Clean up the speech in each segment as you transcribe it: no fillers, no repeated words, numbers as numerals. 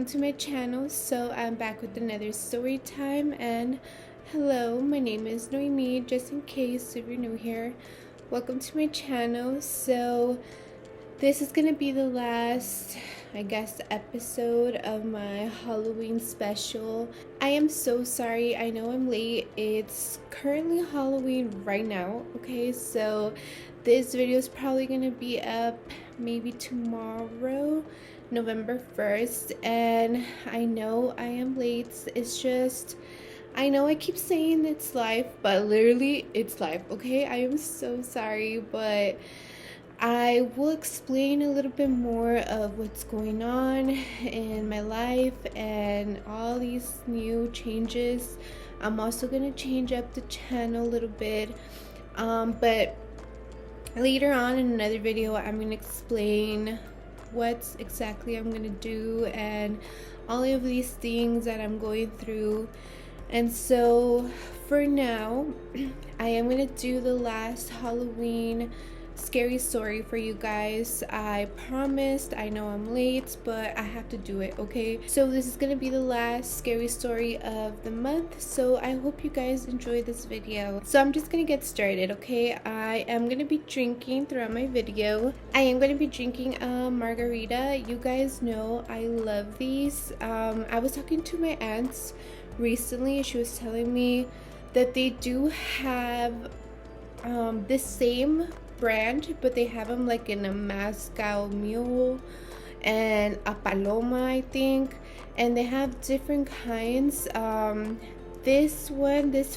welcome to my channel. So I'm back with another story time, and hello, my name is Noemi, just in case if you're new here. Welcome to my channel. So this is gonna be the last, I guess, episode of my Halloween special. I am so sorry, I know I'm late. It's currently Halloween right now, okay? So this video is probably gonna be up maybe tomorrow, November 1st, and I know I am late. It's just, I know I keep saying it's life, but literally it's life, okay? I am so sorry, but I will explain a little bit more of what's going on in my life and all these new changes. I'm also going to change up the channel a little bit, but later on in another video I'm going to explain what exactly I'm going to do and all of these things that I'm going through. And so for now, I am going to do the last Halloween scary story for you guys. I promised. I know I'm late, but I have to do it, okay? So this is gonna be the last scary story of the month, so I hope you guys enjoy this video. So I'm just gonna get started, okay? I am gonna be drinking throughout my video. I am gonna be drinking a margarita. You guys know I love these. I was talking to my aunts recently. She was telling me that they do have the same brand, but they have them like in a Moscow Mule and a Paloma, I think, and they have different kinds. This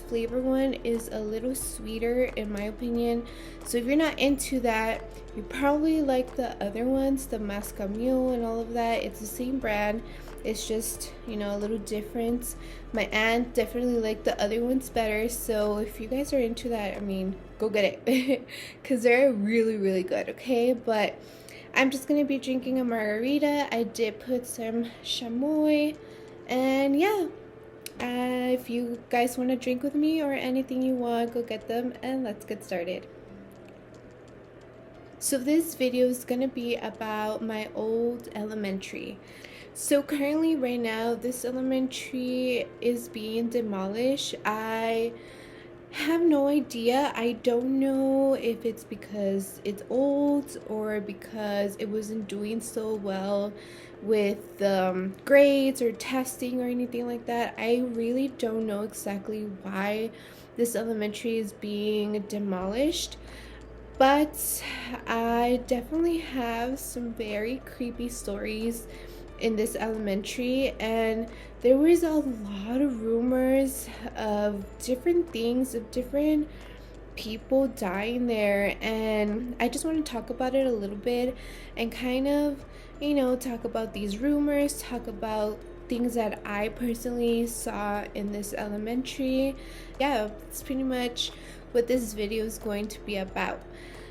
flavor one is a little sweeter in my opinion, so if you're not into that, you probably like the other ones, the Moscow Mule and all of that. It's the same brand, it's just, you know, a little different. My aunt definitely liked the other ones better, so if you guys are into that, I mean, go get it because they're really good, okay? But I'm just gonna be drinking a margarita. I did put some chamoy, and yeah, if you guys want to drink with me or anything you want, go get them and let's get started. So this video is gonna be about my old elementary. So currently right now this elementary is being demolished. I have no idea. I don't know if it's because it's old or because it wasn't doing so well with grades or testing or anything like that. I really don't know exactly why this elementary is being demolished, but I definitely have some very creepy stories in this elementary, and there was a lot of rumors of different things, of different people dying there, and I just want to talk about it a little bit and kind of, you know, talk about these rumors, talk about things that I personally saw in this elementary. Yeah, that's pretty much what this video is going to be about.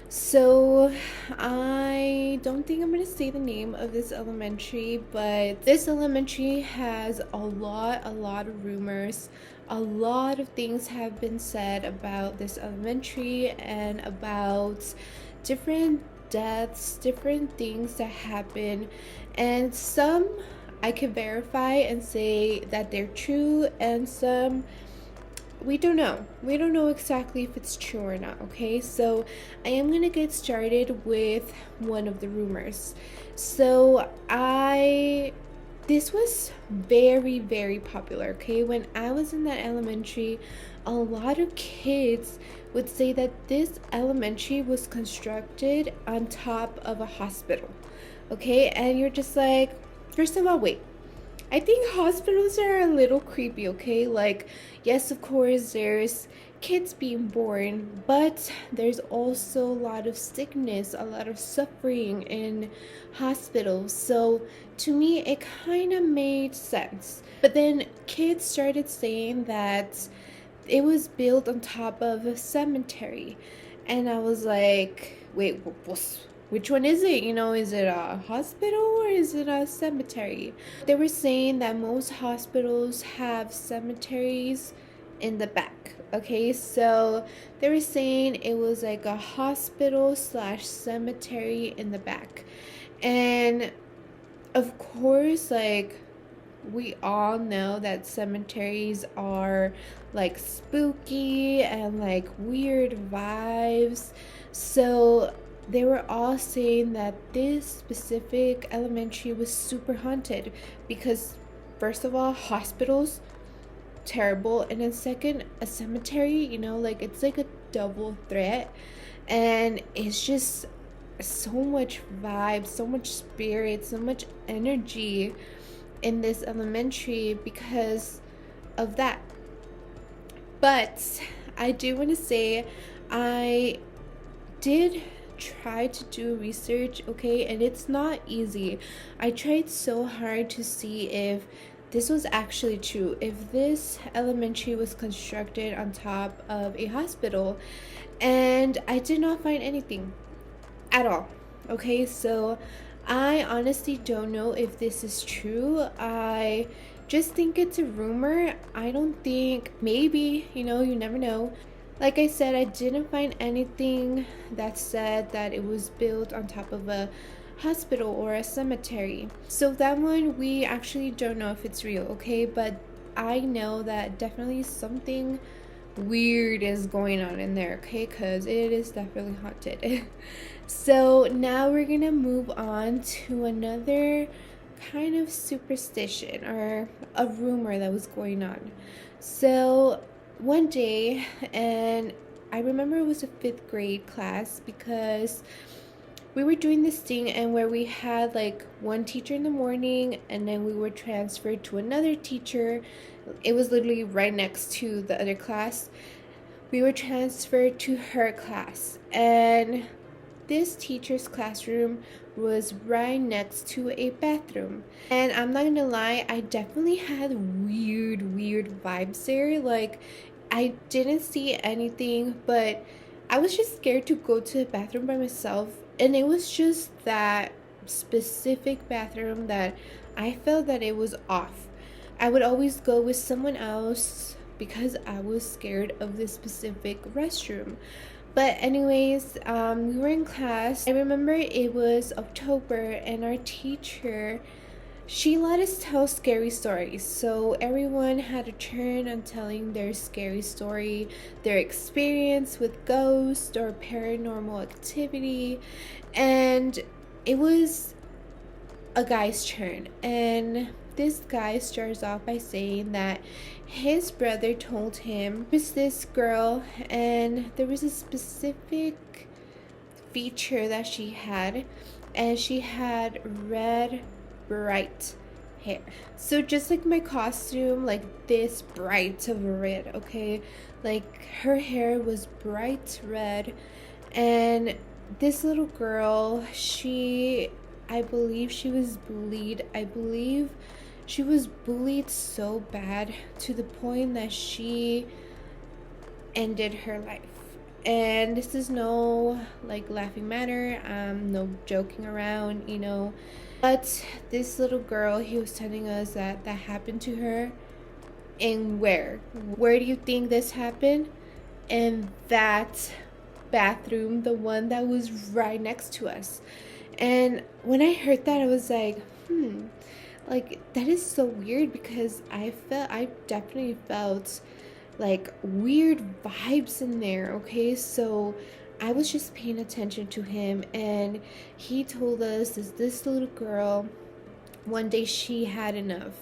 So I don't think I'm gonna say the name of this elementary, but this elementary has a lot of rumors. A lot of things have been said about this elementary and about different deaths, different things that happen, and some I can verify and say that they're true, and some we don't know exactly if it's true or not, okay? So I am gonna get started with one of the rumors. So this was very popular, okay? When I was in that elementary, a lot of kids would say that this elementary was constructed on top of a hospital, okay? And you're just like, first of all, wait, I think hospitals are a little creepy, okay? Like, yes, of course, there's kids being born, but there's also a lot of sickness, a lot of suffering in hospitals. So to me, it kind of made sense. But then kids started saying that it was built on top of a cemetery. And I was like, wait, which one is it? You know, is it a hospital or is it a cemetery? They were saying that most hospitals have cemeteries in the back, okay? So they were saying it was like a hospital slash cemetery in the back. And of course, like, we all know that cemeteries are like spooky and like weird vibes. So they were all saying that this specific elementary was super haunted because, first of all, hospitals, terrible, and then second, a cemetery, like it's like a double threat. And it's just so much vibe, so much spirit, so much energy in this elementary because of that. But I do want to say I did try to do research, okay, and it's not easy. I tried so hard to see if this was actually true, if this elementary was constructed on top of a hospital, and I did not find anything at all. Okay, so I honestly don't know if this is true. I just think it's a rumor. I don't think, maybe, you never know. Like I said, I didn't find anything that said that it was built on top of a hospital or a cemetery. So that one, we actually don't know if it's real, okay? But I know that definitely something weird is going on in there, okay? Because it is definitely haunted. So now we're gonna move on to another kind of superstition or a rumor that was going on. So one day, and I remember it was a fifth grade class because we were doing this thing and where we had like one teacher in the morning and then we were transferred to another teacher. It was literally right next to the other class. We were transferred to her class, and this teacher's classroom was right next to a bathroom. And I'm not gonna lie, I definitely had weird vibes there. Like, I didn't see anything, but I was just scared to go to the bathroom by myself. And it was just that specific bathroom that I felt that it was off. I would always go with someone else because I was scared of this specific restroom. But anyways, we were in class. I remember it was October and our teacher, she let us tell scary stories. So everyone had a turn on telling their scary story, their experience with ghosts or paranormal activity. And it was a guy's turn. And this guy starts off by saying that his brother told him there's this girl and there was a specific feature that she had, and she had red bright hair. So just like my costume, like this bright of red, okay? Like her hair was bright red, and this little girl, I believe she was bullied. I believe she was bullied so bad to the point that she ended her life. And this is no like laughing matter, no joking around, But this little girl, he was telling us that happened to her. And where? Where do you think this happened? In that bathroom, the one that was right next to us. And when I heard that, I was like, like that is so weird, because I definitely felt like weird vibes in there, okay? So I was just paying attention to him, and he told us this little girl, one day she had enough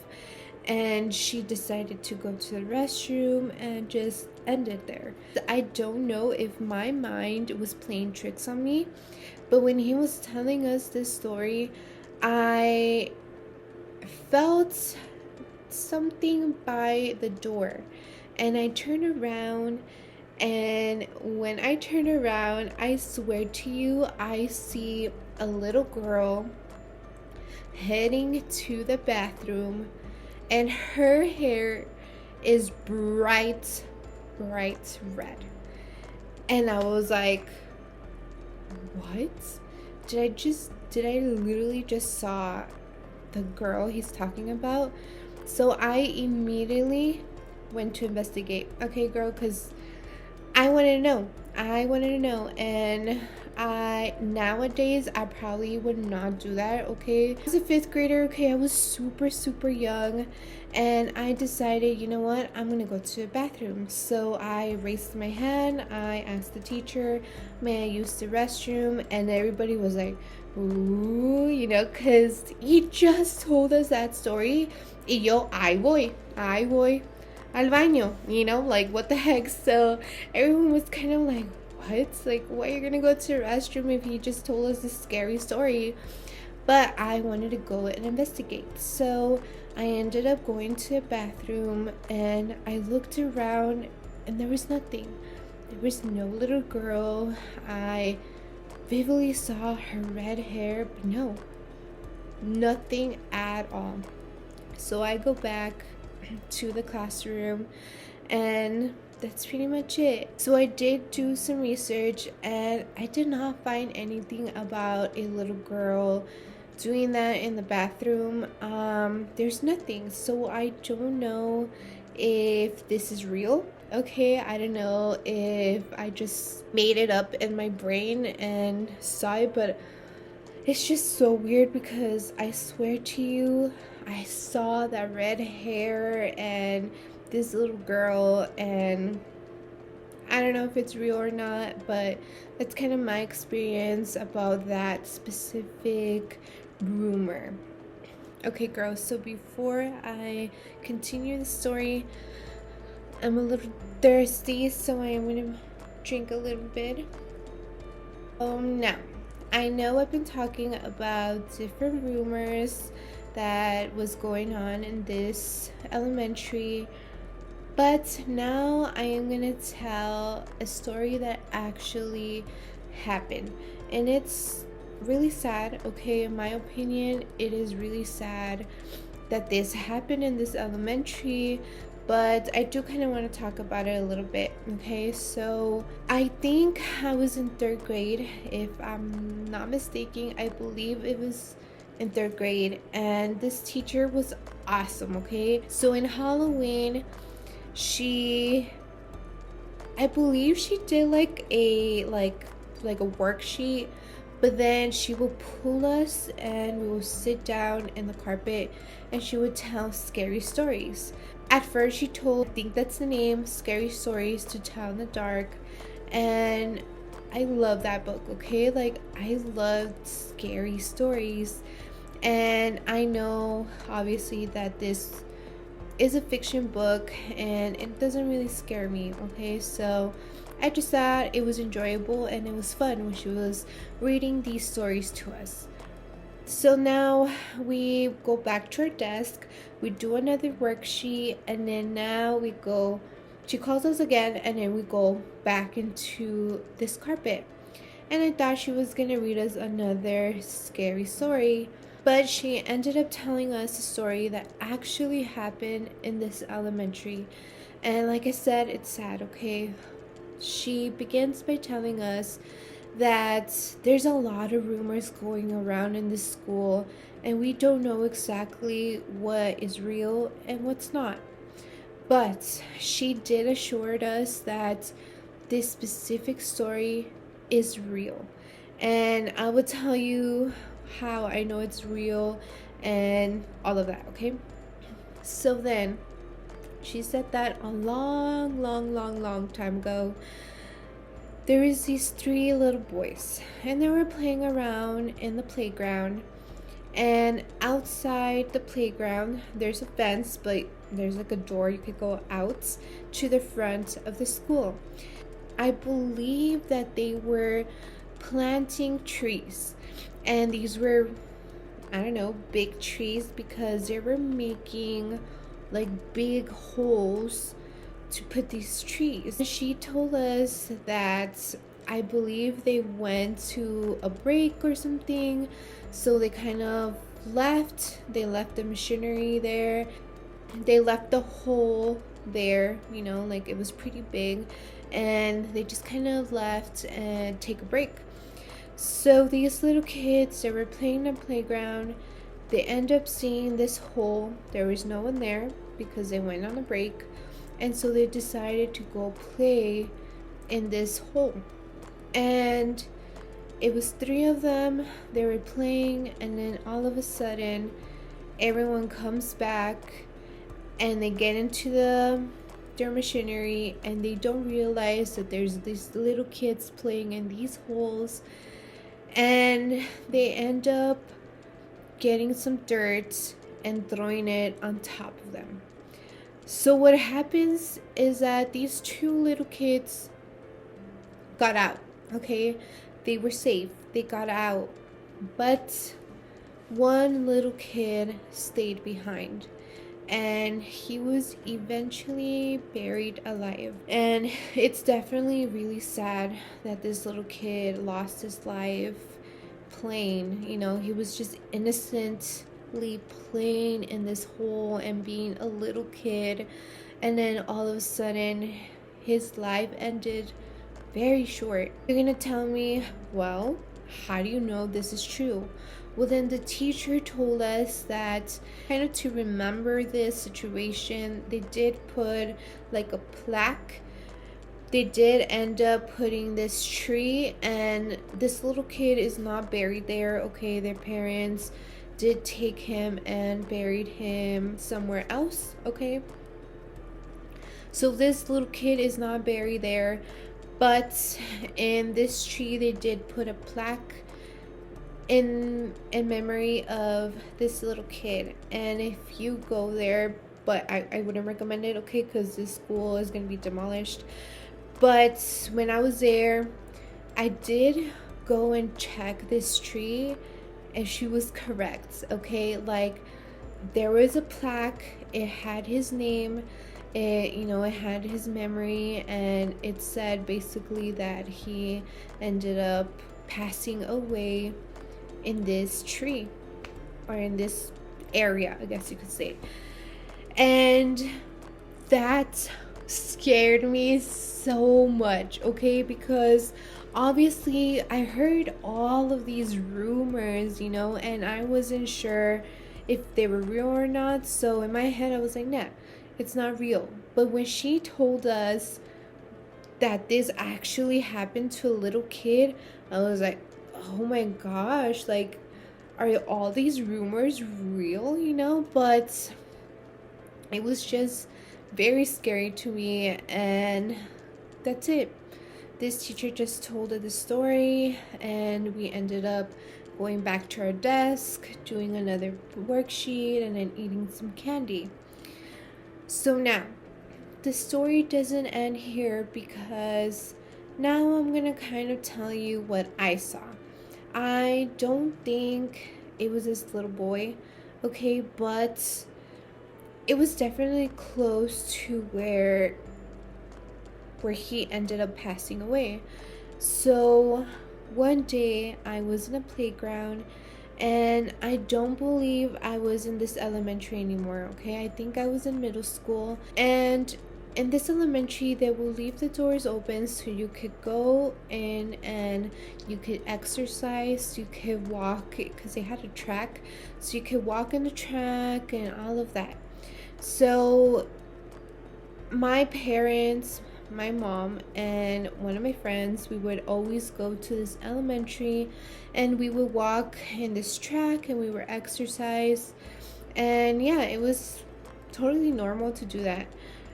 and she decided to go to the restroom and just ended there. I don't know if my mind was playing tricks on me, but when he was telling us this story, I felt something by the door, and I turned around, and when I turn around, I swear to you, I see a little girl heading to the bathroom, and her hair is bright red. And I was like, what? Did I literally just saw the girl he's talking about? So I immediately went to investigate. Okay, girl, because I wanted to know. And Nowadays I probably would not do that. Okay, I was a fifth grader. Okay, I was super young, and I decided, you know what, I'm gonna go to the bathroom. So I raised my hand, I asked the teacher, may I use the restroom? And everybody was like, ooh, you know, because he just told us that story. Y yo, I voy al baño, you know, like what the heck. So everyone was kind of like, what? Like, why are you gonna go to the restroom if he just told us this scary story? But I wanted to go and investigate. So I ended up going to the bathroom and I looked around and there was nothing. There was no little girl. I vividly saw her red hair, but no, nothing at all. So I go back to the classroom and that's pretty much it. So I did do some research and I did not find anything about a little girl doing that in the bathroom. There's nothing. So I don't know if this is real. Okay, I don't know if I just made it up in my brain and saw it, but it's just so weird because I swear to you, I saw that red hair and this little girl, and I don't know if it's real or not, but that's kind of my experience about that specific rumor. Okay, girls, so before I continue the story, I'm a little thirsty, so I am gonna drink a little bit. Now, I know I've been talking about different rumors that was going on in this elementary, but now I am gonna tell a story that actually happened. And it's really sad, okay? In my opinion, it is really sad that this happened in this elementary, but I do kind of want to talk about it a little bit. Okay, so I think I was in third grade, if I'm not mistaken. I believe it was in third grade, and this teacher was awesome. Okay, so in Halloween, she, I believe she did like a worksheet, but then she will pull us and we will sit down in the carpet and she would tell scary stories. At first she told, I think that's the name, Scary Stories to Tell in the Dark, and I love that book. Okay, like I loved scary stories, and I know obviously that this is a fiction book and it doesn't really scare me. Okay, so I just thought it was enjoyable and it was fun when she was reading these stories to us. So now we go back to our desk, we do another worksheet, and then now we go, she calls us again, and then we go back into this carpet. And I thought she was gonna read us another scary story, but she ended up telling us a story that actually happened in this elementary. And like I said, it's sad, okay? She begins by telling us that there's a lot of rumors going around in this school, and we don't know exactly what is real and what's not. But she did assure us that this specific story is real. And I will tell you how I know it's real and all of that, okay? So then she said that a long time ago, there was these three little boys and they were playing around in the playground, and outside the playground there's a fence, but there's like a door you could go out to the front of the school. I believe that they were planting trees, and these were, I don't know, big trees because they were making like big holes to put these trees. She told us that I believe they went to a break or something, so they kind of left. They left the machinery there. They left the hole there, you know, like it was pretty big, and they just kind of left and take a break. So these little kids, they were playing in the playground. They end up seeing this hole. There was no one there because they went on a break, and so they decided to go play in this hole. And It was three of them. They were playing, and then all of a sudden, everyone comes back and they get into their machinery, and they don't realize that there's these little kids playing in these holes, and they end up getting some dirt and throwing it on top of them. So what happens is that these two little kids got out, okay? They were safe. They got out. But one little kid stayed behind, and he was eventually buried alive. And it's definitely really sad that this little kid lost his life playing. You know, he was just innocently playing in this hole and being a little kid, and then all of a sudden his life ended very short. You're gonna tell me, well, how do you know this is true? Well, then the teacher told us that kind of to remember this situation, they did put like a plaque. They did end up putting this tree, and this little kid is not buried there, okay? Their parents did take him and buried him somewhere else, okay? So this little kid is not buried there, but in this tree they did put a plaque in memory of this little kid. And if you go there, but I wouldn't recommend it, okay, because this school is going to be demolished. But when I was there, I did go and check this tree, and she was correct, okay? Like, there was a plaque, it had his name, it had his memory, and it said basically that he ended up passing away in this tree, or in this area, I guess you could say. And that scared me so much, okay? Because obviously I heard all of these rumors, and I wasn't sure if they were real or not. So in my head I was like, nah, it's not real. But when she told us that this actually happened to a little kid, I was like, oh my gosh, like, are all these rumors real? But it was just very scary to me, and that's it. This teacher just told us the story, and we ended up going back to our desk, doing another worksheet, and then eating some candy. So now, the story doesn't end here, because now I'm gonna kind of tell you what I saw. I don't think it was this little boy, okay, but it was definitely close to where he ended up passing away. So one day I was in a playground, and I don't believe I was in this elementary anymore, okay? I think I was in middle school, and in this elementary they will leave the doors open so you could go in and you could exercise, you could walk, because they had a track, so you could walk in the track and all of that. So my parents, my mom, and one of my friends, we would always go to this elementary, and we would walk in this track, and we would exercise. And yeah, it was totally normal to do that.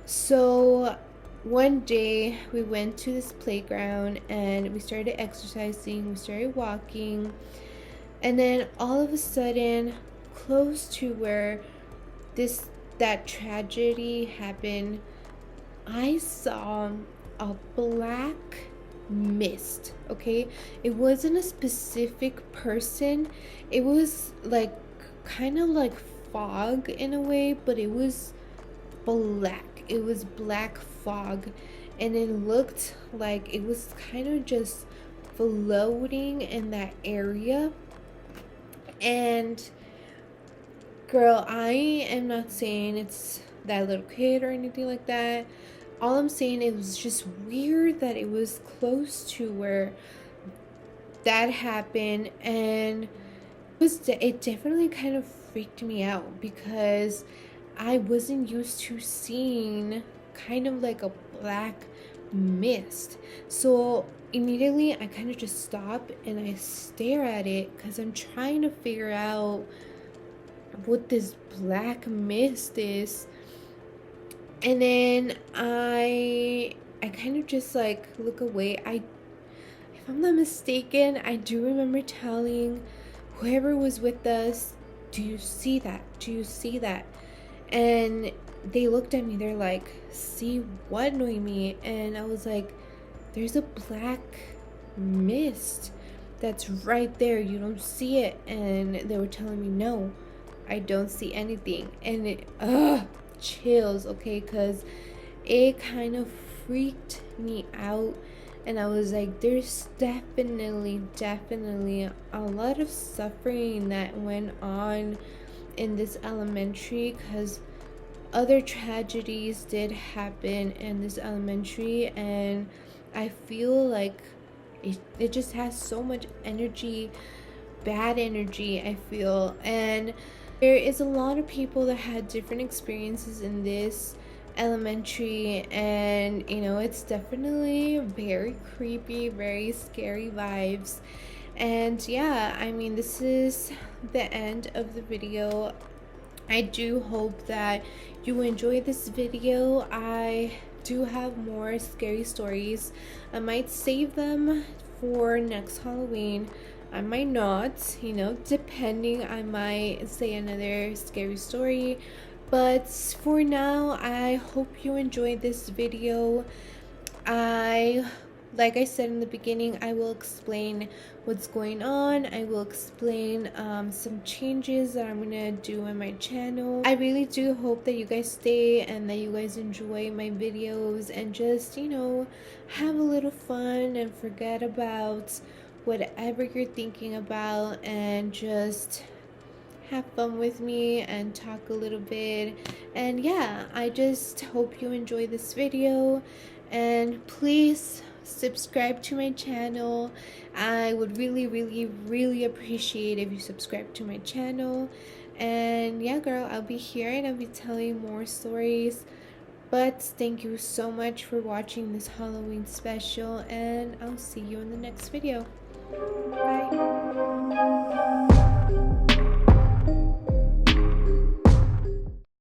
So one day we went to this playground, and we started exercising, we started walking, and then all of a sudden, close to where that tragedy happened, I saw a black mist, okay? It wasn't a specific person. It was like kind of like fog in a way, but it was black. It was black fog, and it looked like it was kind of just floating in that area. And girl, I am not saying it's that little kid or anything like that. All I'm saying, it was just weird that it was close to where that happened, and it definitely kind of freaked me out, because I wasn't used to seeing kind of like a black mist. So immediately I kind of just stop and I stare at it because I'm trying to figure out what this black mist is. And then I kind of just like look away. If I'm not mistaken, I do remember telling whoever was with us, "Do you see that? Do you see that?" And they looked at me. They're like, "See what, Noemi?" And I was like, "There's a black mist that's right there. You don't see it." And they were telling me, "No, I don't see anything." And chills, okay? Because it kind of freaked me out. And I was like, there's definitely a lot of suffering that went on in this elementary, because other tragedies did happen in this elementary. And I feel like it just has so much energy, bad energy, I feel. And there is a lot of people that had different experiences in this elementary, and it's definitely very creepy, very scary vibes. And yeah, I mean, this is the end of the video. I do hope that you enjoy this video. I do have more scary stories. I might save them for next Halloween. I might not, depending. I might say another scary story. But for now, I hope you enjoyed this video. I Like I said in the beginning, I will explain what's going on. I will explain some changes that I'm gonna do on my channel. I really do hope that you guys stay and that you guys enjoy my videos and just have a little fun and forget about whatever you're thinking about and just have fun with me and talk a little bit. And yeah, I just hope you enjoy this video, and please subscribe to my channel. I would really appreciate if you subscribe to my channel. And yeah, girl, I'll be here and I'll be telling more stories. But thank you so much for watching this Halloween special, and I'll see you in the next video. Bye.